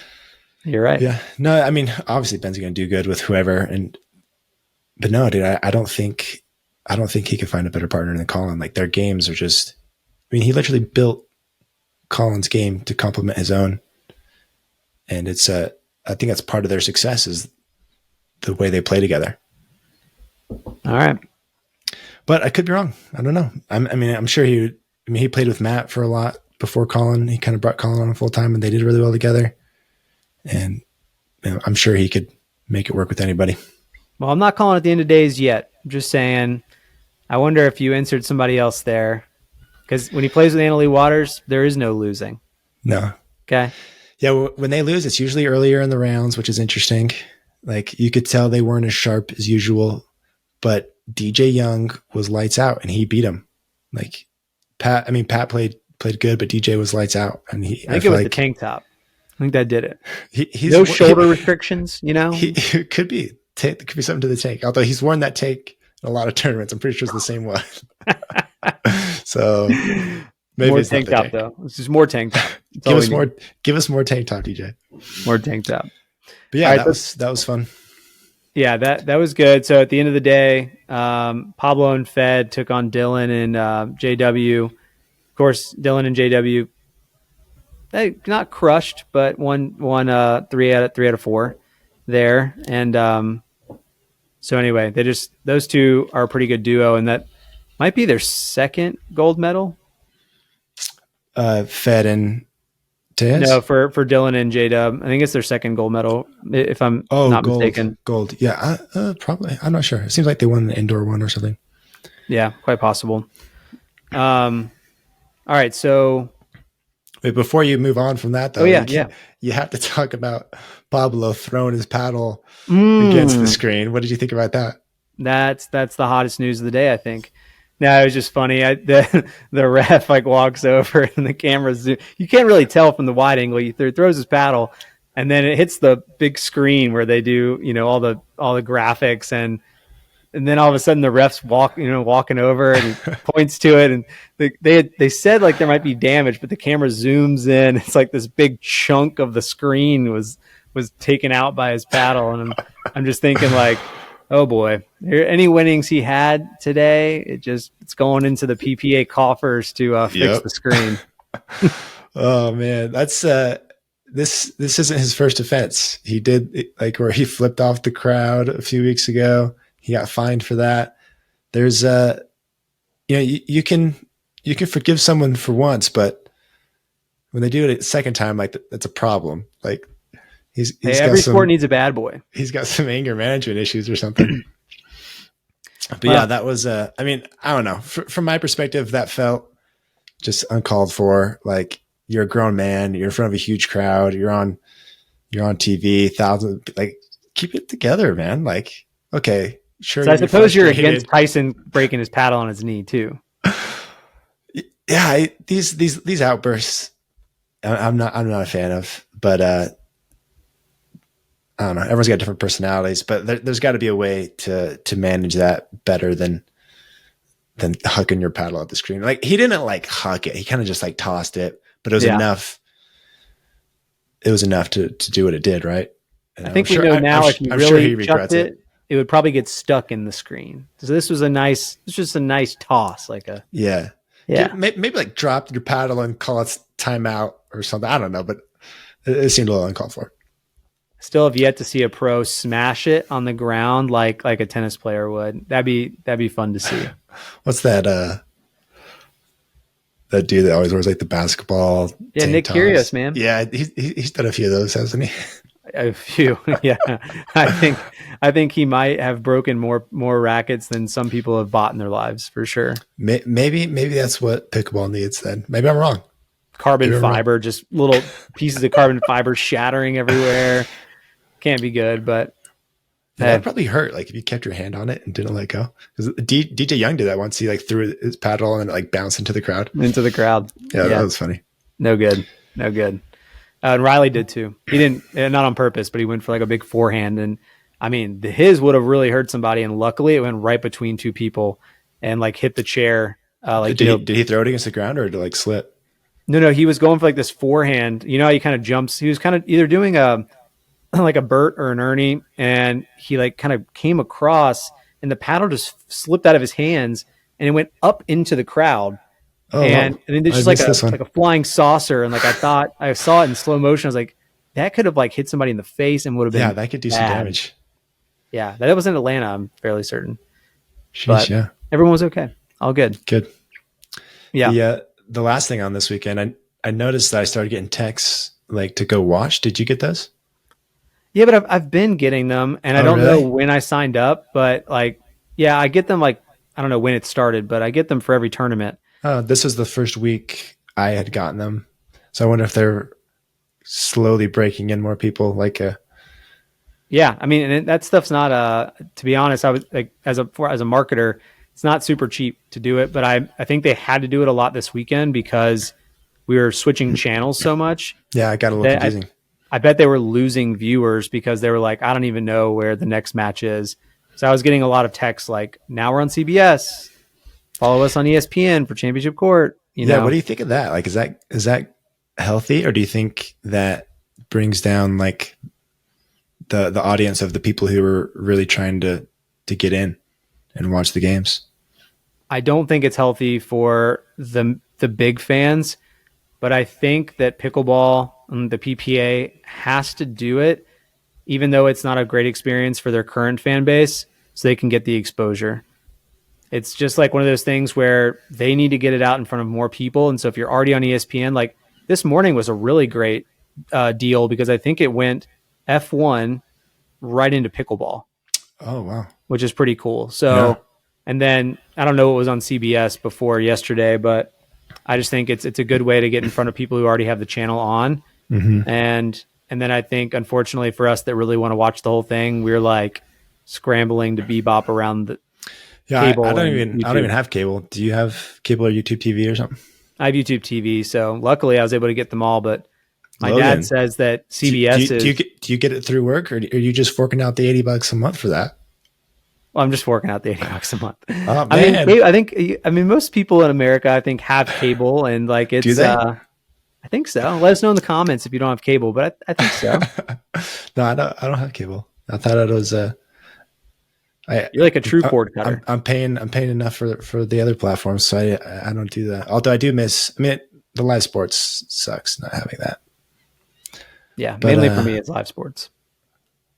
Yeah. No, I mean, obviously Ben's going to do good with whoever. But no, dude, I don't think he could find a better partner than Colin. Like their games are just, I mean, he literally built Colin's game to complement his own. And I think that's part of their success is the way they play together. All right. But I could be wrong. I don't know. I'm sure he played with Matt for a lot before Colin. He kind of brought Colin on full time and they did really well together. And I'm sure he could make it work with anybody. Well, I'm not calling it the end of days yet. I'm just saying, I wonder if you insert somebody else there. Because when he plays with Annalie Waters, there is no losing. No. Okay. Yeah, when they lose, it's usually earlier in the rounds, which is interesting. Like you could tell they weren't as sharp as usual, but DJ Young was lights out and he beat him. Like Pat played good, but DJ was lights out. And I think it was the tank top. I think that did it. He's no shoulder restrictions, you know? It could be. There could be something to the tank. Although he's worn that tank in a lot of tournaments. I'm pretty sure it's the same one. So maybe more it's tank top though. It's just more tank top. Give us more tank top, DJ. More tank top. But yeah, right, that was fun. Yeah, that was good. So at the end of the day, Pablo and Fed took on Dylan and JW. Of course, Dylan and JW, they not crushed, but won 3 out of 4 there. And so anyway, those two are a pretty good duo, and that might be their second gold medal. Fed and Tejas? No, for Dylan and J-Dub. I think it's their second gold medal, if I'm not mistaken. Gold. Yeah, probably. I'm not sure. It seems like they won the indoor one or something. Yeah, quite possible. All right, so... Wait, before you move on from that, though, you have to talk about Pablo throwing his paddle against the screen. What did you think about that? That's the hottest news of the day, I think. No, it was just funny. The ref walks over and the camera zoom. You can't really tell from the wide angle. He throws his paddle, and then it hits the big screen where they do all the graphics, and then all of a sudden the ref's walking over and he points to it, and they said there might be damage, but the camera zooms in. It's like this big chunk of the screen was taken out by his paddle, and I'm just thinking oh boy, any winnings he had today, it's going into the PPA coffers to fix the screen. Oh man, that's this isn't his first offense. He did where he flipped off the crowd a few weeks ago. He got fined for that. There's you can forgive someone for once, but when they do it a second time, like that's a problem. Like he's Hey, got every sport some needs a bad boy. he's got some anger management issues or something. But Well, yeah, that was I mean, I don't know. From my perspective, that felt just uncalled for. Like you're a grown man, you're in front of a huge crowd, you're on TV, thousands, like keep it together, man. Like, okay, sure, so I you're suppose you're against frustrated. Tyson breaking his paddle on his knee too. Yeah, these outbursts, I'm not a fan of. But I don't know. Everyone's got different personalities, but there's got to be a way to manage that better than hucking your paddle at the screen. Like he didn't like huck it; he kind of just like tossed it, but it was enough. It was enough to do what it did, right? And I think we know now if you I'm sure he really chucked regrets it. it would probably get stuck in the screen. So this was just a nice toss, like a Yeah. Maybe like drop your paddle and call it timeout or something. I don't know, but it seemed a little uncalled for. Still have yet to see a pro smash it on the ground like a tennis player would. That'd be fun to see. What's that? That dude that always wears like the basketball. Yeah, Nick tops. Kyrgios, man. Yeah, he's done a few of those, hasn't he? A few, yeah. I think he might have broken more rackets than some people have bought in their lives, for sure. Maybe that's what pickleball needs. Then maybe I'm wrong. Carbon fiber, just little pieces of carbon fiber shattering everywhere. Can't be good, but that probably hurt. Like if you kept your hand on it and didn't let go. Because DJ Young did that once. He like threw his paddle and it like bounced into the crowd. Yeah, that was funny. No good. And Riley did too. He didn't, not on purpose, but he went for like a big forehand. And I mean, his would have really hurt somebody. And luckily it went right between two people and like hit the chair. Did he throw it against the ground or did it like slip? No, he was going for like this forehand. You know how he kind of jumps. He was kind of either doing like a Bert or an Ernie, and he like kind of came across and the paddle just slipped out of his hands and it went up into the crowd. And then there's just like a flying saucer. And like I saw it in slow motion. I was like, that could have like hit somebody in the face and would have been that could do some damage. Yeah, that was in Atlanta, I'm fairly certain. Sheesh, but yeah. Everyone was okay. All good. Yeah. The last thing on this weekend, I noticed that I started getting texts like to go watch. Did you get those? Yeah, but I've been getting them, and I don't know when I signed up, but like, yeah, I get them like, I don't know when it started, but I get them for every tournament. This was the first week I had gotten them. So I wonder if they're slowly breaking in more people Yeah, I mean, and that stuff's not to be honest, I was like as a marketer, it's not super cheap to do it, but I think they had to do it a lot this weekend because we were switching channels so much. Yeah, I got a little confusing. I bet they were losing viewers because they were like, I don't even know where the next match is. So I was getting a lot of texts like, now we're on CBS. Follow us on ESPN for Championship Court. You know? What do you think of that? Like, is that healthy, or do you think that brings down like the audience of the people who are really trying to get in and watch the games? I don't think it's healthy for the big fans, but I think that pickleball and the PPA has to do it, even though it's not a great experience for their current fan base, so they can get the exposure. It's just like one of those things where they need to get it out in front of more people. And so if you're already on ESPN, like this morning was a really great deal because I think it went F1 right into pickleball. Oh, wow. Which is pretty cool. So, and then I don't know what was on CBS before yesterday, but I just think it's a good way to get in front of people who already have the channel on. Mm-hmm. And then I think, unfortunately for us that really want to watch the whole thing, we're like scrambling to bebop around the cable. I don't even have cable. Do you have cable or YouTube TV or something? I have YouTube TV, so luckily I was able to get them all. But my dad says that CBS do you get it through work, or are you just forking out the $80 a month for that? Well, I'm just forking out the $80 a month. Oh, man. I mean, most people in America, I think, have cable, and like it's. Do they? I think so. Let us know in the comments if you don't have cable, but I think so. No, I don't have cable. I thought it was. You're like a true cord cutter. I'm paying enough for the other platforms, so I don't do that. Although I do miss. I mean, the live sports sucks not having that. Yeah, but, mainly for me, it's live sports.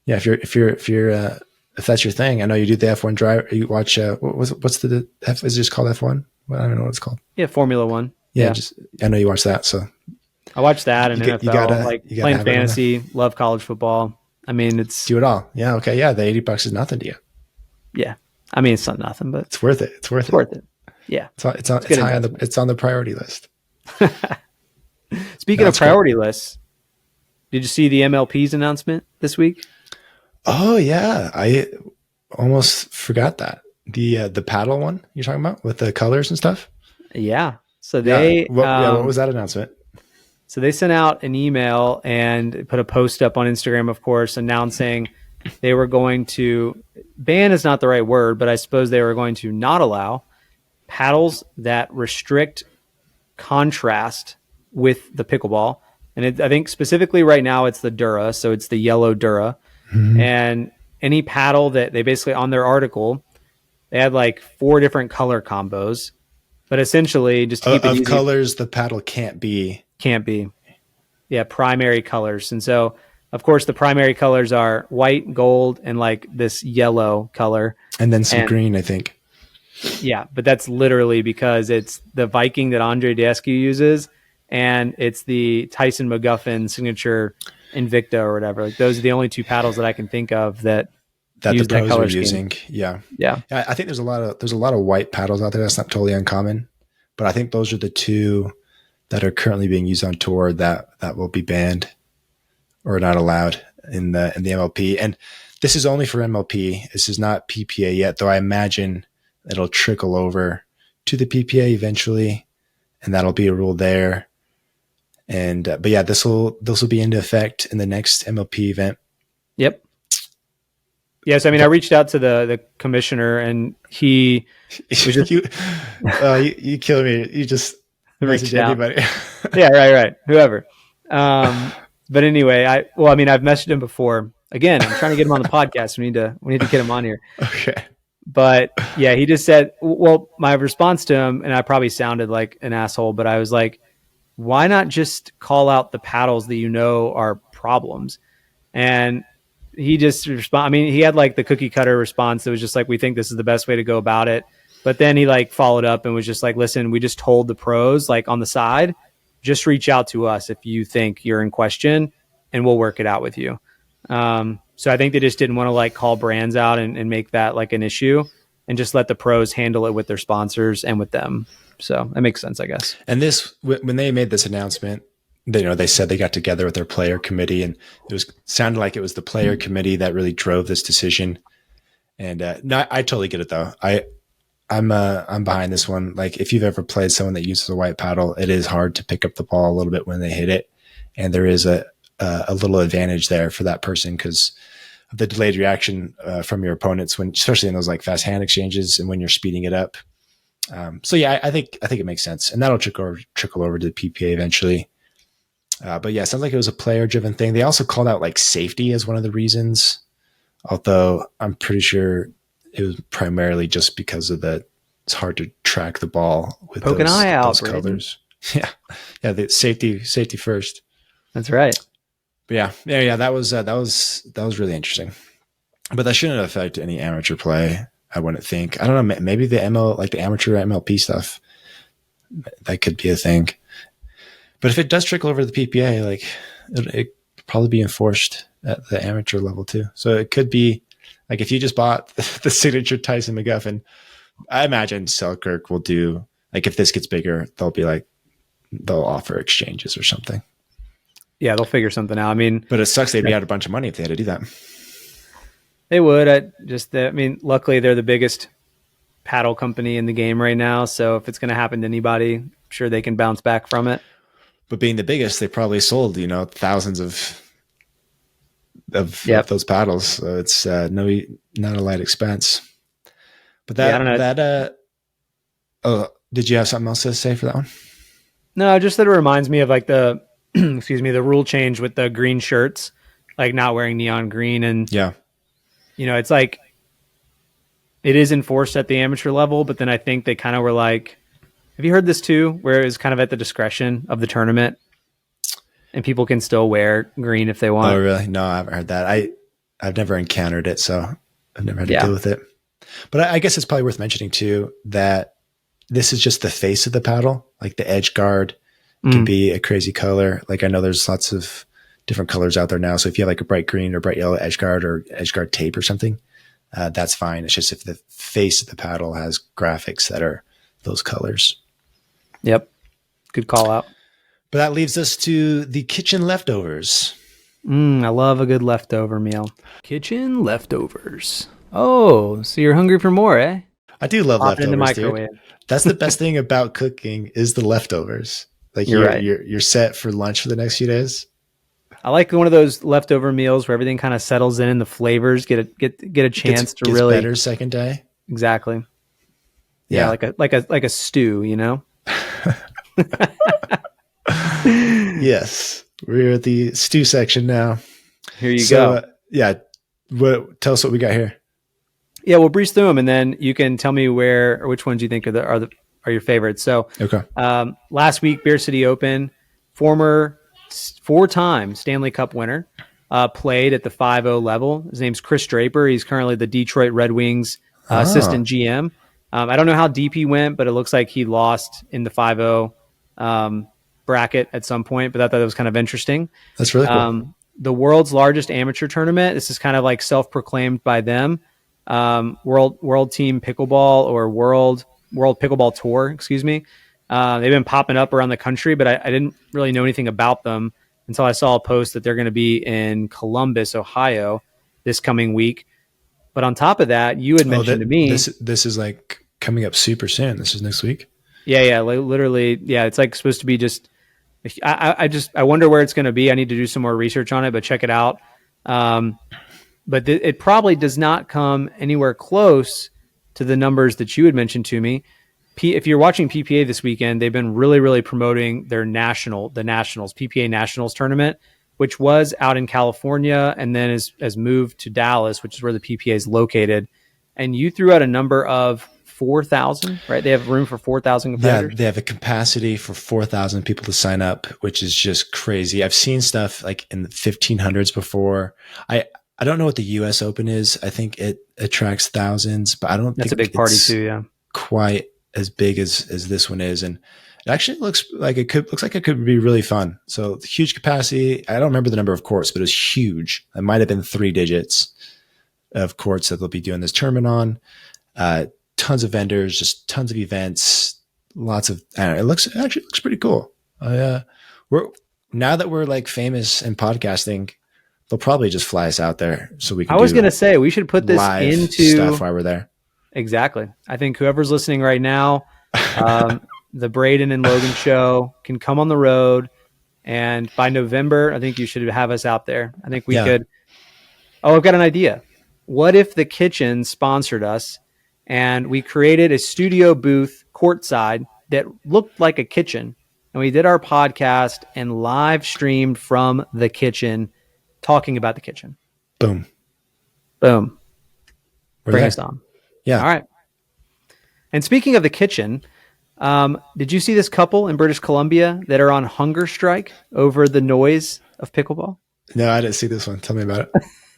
Yeah, if that's your thing, I know you do the F1 drive. You watch what's the F? Is it just called F1? Well, I don't know what it's called. Yeah, Formula One. Yeah, I know you watch that. So I watch that and You NFL, gotta like playing have it on there. fantasy, love college football. I mean, it's, Do it all. Yeah. Okay. Yeah. The $80 is nothing to you. yeah. I mean, it's not nothing, but It's worth it. It's worth it's it. worth it. Yeah. It's Good high investment. it's on the priority list. Speaking of That's cool. priority lists, did you see the MLP's announcement this week? Oh yeah. I almost forgot that. The paddle one you're talking about with the colors and stuff. Yeah. So Yeah. they, What was that announcement? so they sent out an email and put a post up on Instagram, of course, announcing they were going to ban is not the right word, but I suppose they were going to not allow paddles that restrict contrast with the pickleball. And I think specifically right now it's the Dura, so it's the yellow Dura. Mm-hmm. And any paddle that they basically on their article, they had like 4 different color combos, but essentially just to keep it Of easy, colors the paddle can't be. can't be. Yeah, primary colors. And so, of course, the primary colors are white, gold, and like this yellow color. And then some green, I think. Yeah, but that's literally because it's the Viking that Andre Dascu uses, and it's the Tyson McGuffin signature Invicta or whatever. Like those are the only 2 paddles that I can think of that The pros color are scheme. using. Yeah. Yeah. I think there's a lot of white paddles out there. That's not totally uncommon, but I think those are the 2 that are currently being used on tour that will be banned or not allowed in the MLP. And this is only for MLP. This is not PPA yet, though I imagine it'll trickle over to the PPA eventually, and that'll be a rule there. And but yeah, this will be into effect in the next MLP event. Yep. Yes, I mean, I reached out to the commissioner, and he was just you kill me. You just message anybody. Yeah, right. Whoever. But anyway, I've messaged him before. Again, I'm trying to get him on the podcast. We need to get him on here. Okay. But yeah, he just said, well, my response to him, and I probably sounded like an asshole, but I was like, why not just call out the paddles that you know are problems? And he just he had like the cookie cutter response that was just like, we think this is the best way to go about it. But then he like followed up and was just like, listen, we just told the pros like on the side, just reach out to us if you think you're in question and we'll work it out with you. So I think they just didn't want to like call brands out and make that like an issue and just let the pros handle it with their sponsors and with them. So that makes sense, I guess. And this, when they made this announcement, they said they got together with their player committee, and it sounded like it was the player committee that really drove this decision. And no, I totally get it though. I'm behind this one. Like if you've ever played someone that uses a white paddle, it is hard to pick up the ball a little bit when they hit it, and there is a little advantage there for that person because of the delayed reaction from your opponents especially in those like fast hand exchanges and when you're speeding it up. So yeah, I think it makes sense, and that'll trickle over to the PPA eventually. But yeah, it sounds like it was a player driven thing. They also called out like safety as one of the reasons, although I'm pretty sure it was primarily just because of it's hard to track the ball with Poke an eye out, those colors. Yeah. The safety first. That's right. But yeah. That was really interesting. But that shouldn't affect any amateur play, I wouldn't think. I don't know. Maybe the amateur MLP stuff, that could be a thing. But if it does trickle over to the PPA, like it probably be enforced at the amateur level too. So it could be like if you just bought the signature Tyson McGuffin, I imagine Selkirk will do like if this gets bigger, they'll offer exchanges or something. Yeah, they'll figure something out. I mean, but it sucks they'd be out a bunch of money if they had to do that. They would. Luckily they're the biggest paddle company in the game right now. So if it's going to happen to anybody, I'm sure they can bounce back from it. But being the biggest, they probably sold, thousands of those paddles. So it's not a light expense. But did you have something else to say for that one? No, just that it reminds me of like the, the rule change with the green shirts, like not wearing neon green. And yeah, it's like, it is enforced at the amateur level, but then I think they kind of were like, have you heard this too? Where it was kind of at the discretion of the tournament and people can still wear green if they want. Oh, really? No, I haven't heard that. I've never encountered it, so I've never had to deal with it. But I guess it's probably worth mentioning too that this is just the face of the paddle, like the edge guard can be a crazy color. Like I know there's lots of different colors out there now. So if you have like a bright green or bright yellow edge guard or edge guard tape or something, that's fine. It's just if the face of the paddle has graphics that are those colors. Yep. Good call out. But that leaves us to the kitchen leftovers. I love a good leftover meal. Kitchen leftovers. Oh, so you're hungry for more, eh? I do love Pop it leftovers, in the microwave. dude. That's the best thing about cooking is the leftovers. Like You're right. you're set for lunch for the next few days. I like one of those leftover meals where everything kind of settles in and the flavors get a chance to gets really better second day. Exactly. Yeah, like a stew, you know? Yes. We're at the stew section now. Here you go. Tell us what we got here. Yeah, we'll breeze through them, and then you can tell me which ones you think are your favorites. So, okay. Last week, Beer City Open, former 4-time Stanley Cup winner, played at the 5-0 level. His name's Chris Draper. He's currently the Detroit Red Wings assistant GM. I don't know how deep he went, but it looks like he lost in the 5-0 bracket at some point, but I thought that was kind of interesting. That's really cool. The world's largest amateur tournament. This is kind of like self-proclaimed by them. World Team Pickleball or World Pickleball Tour, excuse me. They've been popping up around the country, but I didn't really know anything about them until I saw a post that they're going to be in Columbus, Ohio this coming week. But on top of that, you had mentioned to me... This is like coming up super soon. This is next week? Yeah, literally. Yeah, it's like supposed to be just... I wonder where it's going to be. I need to do some more research on it, but check it out. But it probably does not come anywhere close to the numbers that you had mentioned to me. If you're watching PPA this weekend, they've been really, really promoting the Nationals, PPA Nationals tournament, which was out in California and then has moved to Dallas, which is where the PPA is located. And you threw out a number of 4,000, right? They have room for 4,000 competitors. Yeah, they have a capacity for 4,000 people to sign up, which is just crazy. I've seen stuff like in the 1,500s before. I don't know what the U.S. Open is. I think it attracts thousands, but I don't think that's a big party too. Yeah, quite as big as this one is, and it actually looks like it could be really fun. So huge capacity. I don't remember the number of courts, but it was huge. It might have been 3 digits of courts that they'll be doing this tournament on. Tons of vendors, just tons of events, lots of. I don't know, it actually looks pretty cool. Now that we're like famous and podcasting, they'll probably just fly us out there so we can. I was going to say we should put this into stuff while we're there. Exactly. I think whoever's listening right now, the Braden and Logan show can come on the road, and by November, I think you should have us out there. I think we could. Oh, I've got an idea. What if the kitchen sponsored us and we created a studio booth courtside that looked like a kitchen, and we did our podcast and live streamed from the kitchen, talking about the kitchen. Boom. Bring us on. Yeah. All right. And speaking of the kitchen, did you see this couple in British Columbia that are on hunger strike over the noise of pickleball? No, I didn't see this one. Tell me about it.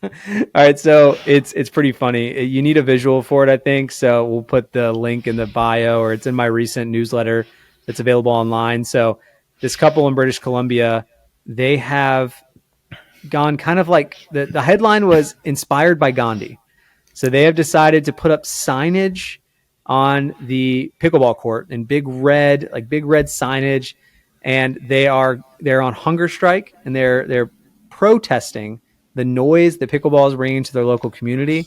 All right, so it's pretty funny. You need a visual for it, I think. So we'll put the link in the bio, or it's in my recent newsletter that's available online. So this couple in British Columbia, they have gone kind of like the headline was inspired by Gandhi. So they have decided to put up signage on the pickleball court in big red signage, and they're on hunger strike, and they're protesting the noise that pickleball is bringing to their local community.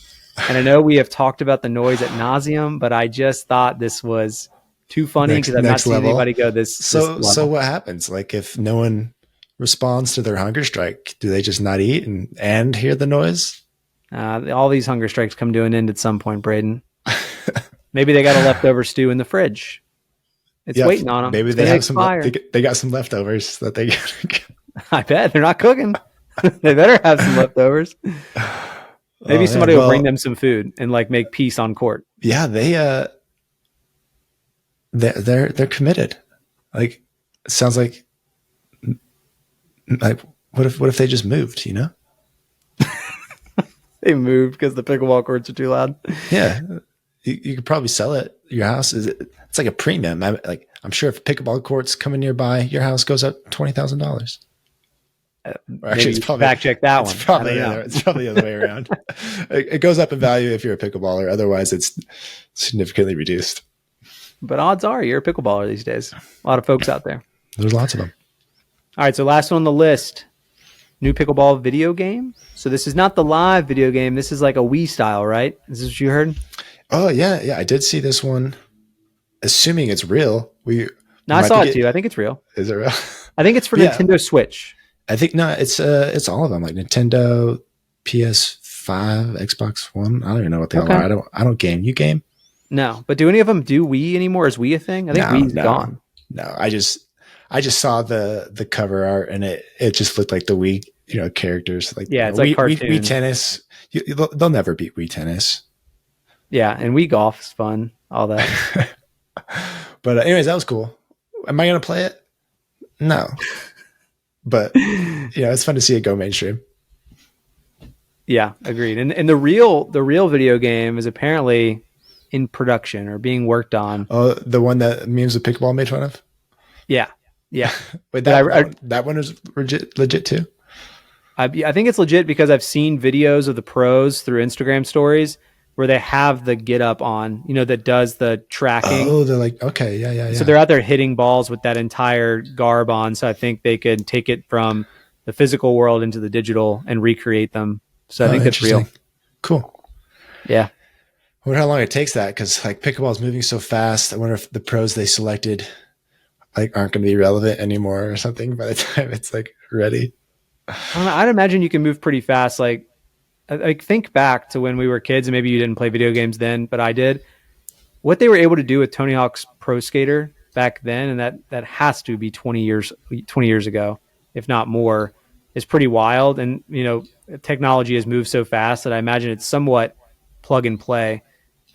And I know we have talked about the noise at nauseum, but I just thought this was too funny because I've not seen anybody go this. So what happens? Like if no one responds to their hunger strike, do they just not eat and hear the noise? All these hunger strikes come to an end at some point, Braden. Maybe they got a leftover stew in the fridge. It's waiting on them. Maybe they have they got some leftovers that they. I bet they're not cooking. They better have some leftovers. Maybe somebody will bring them some food and like make peace on court. Yeah, they're committed. Like it sounds like what if they just moved, you know? They moved because the pickleball courts are too loud. Yeah. You could probably sell it. Your house it's like a premium. I'm sure if pickleball courts coming nearby, your house goes up $20,000. Actually, it's probably fact check that one. It's probably the other way around. It goes up in value if you're a pickleballer. Otherwise, it's significantly reduced. But odds are you're a pickleballer these days. A lot of folks out there. There's lots of them. All right, so last one on the list, new pickleball video game. So this is not the live video game. This is like a Wii style, right? Is this what you heard? Oh, yeah. I did see this one. Assuming it's real. I saw it too. I think it's real. Is it real? I think it's for Nintendo Switch. I think it's all of them, like Nintendo, PS5, Xbox One. I don't even know what they all are. I don't game. You game? No, but do any of them do Wii anymore? Is Wii a thing? I think Wii's gone. No, I just saw the cover art and it just looked like the Wii, characters. Like it's like cartoon. Wii tennis. They'll never beat Wii tennis. Yeah, and Wii golf is fun. All that. But anyways, that was cool. Am I gonna play it? No. But it's fun to see it go mainstream. Yeah, agreed. And the real video game is apparently in production or being worked on. Oh, the one that Memes of Pickleball made fun of? Yeah. Wait, that one is legit too? I think it's legit because I've seen videos of the pros through Instagram stories where they have the get up on, that does the tracking. Oh, they're like, okay, yeah. So they're out there hitting balls with that entire garb on. So I think they could take it from the physical world into the digital and recreate them. So I think that's real. Cool. Yeah. I wonder how long it takes that, because like pickleball is moving so fast. I wonder if the pros they selected aren't going to be relevant anymore or something by the time it's like ready. I don't know, I'd imagine you can move pretty fast. Like think back to when we were kids, and maybe you didn't play video games then, but I did. What they were able to do with Tony Hawk's Pro Skater back then, and that has to be 20 years ago, if not more, is pretty wild. And technology has moved so fast that I imagine it's somewhat plug and play.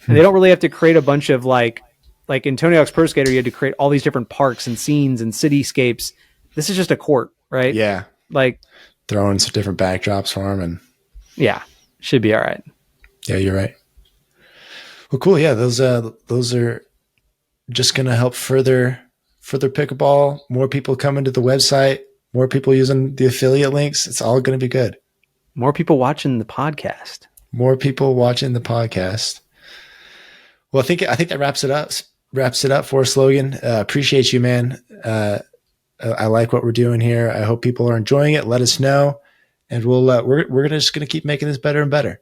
And they don't really have to create a bunch of like in Tony Hawk's Pro Skater, you had to create all these different parks and scenes and cityscapes. This is just a court, right? Yeah. Like throwing some different backdrops for them, and should be all right. Yeah, you're right. Well, cool. Yeah, those are just going to help further pickleball. More people coming to the website. More people using the affiliate links. It's all going to be good. More people watching the podcast. Well, I think that wraps it up for us, Logan. Appreciate you, man. I like what we're doing here. I hope people are enjoying it. Let us know, and we're just gonna keep making this better and better.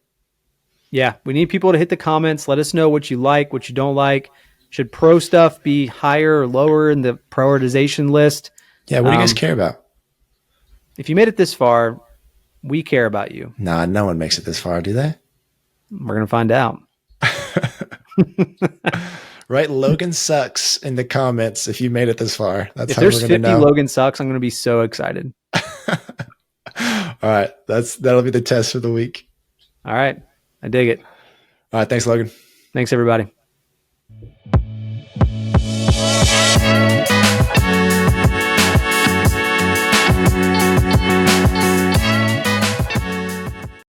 Yeah, we need people to hit the comments. Let us know what you like, what you don't like. Should pro stuff be higher or lower in the prioritization list? Yeah, what do you guys care about? If you made it this far, we care about you. Nah, no one makes it this far, do they? We're gonna find out. Right, Logan sucks in the comments if you made it this far. That's if how there's we're gonna 50 know. Logan sucks, I'm gonna be so excited. All right, that'll be the test for the week. All right, I dig it. All right, thanks, Logan. Thanks, everybody.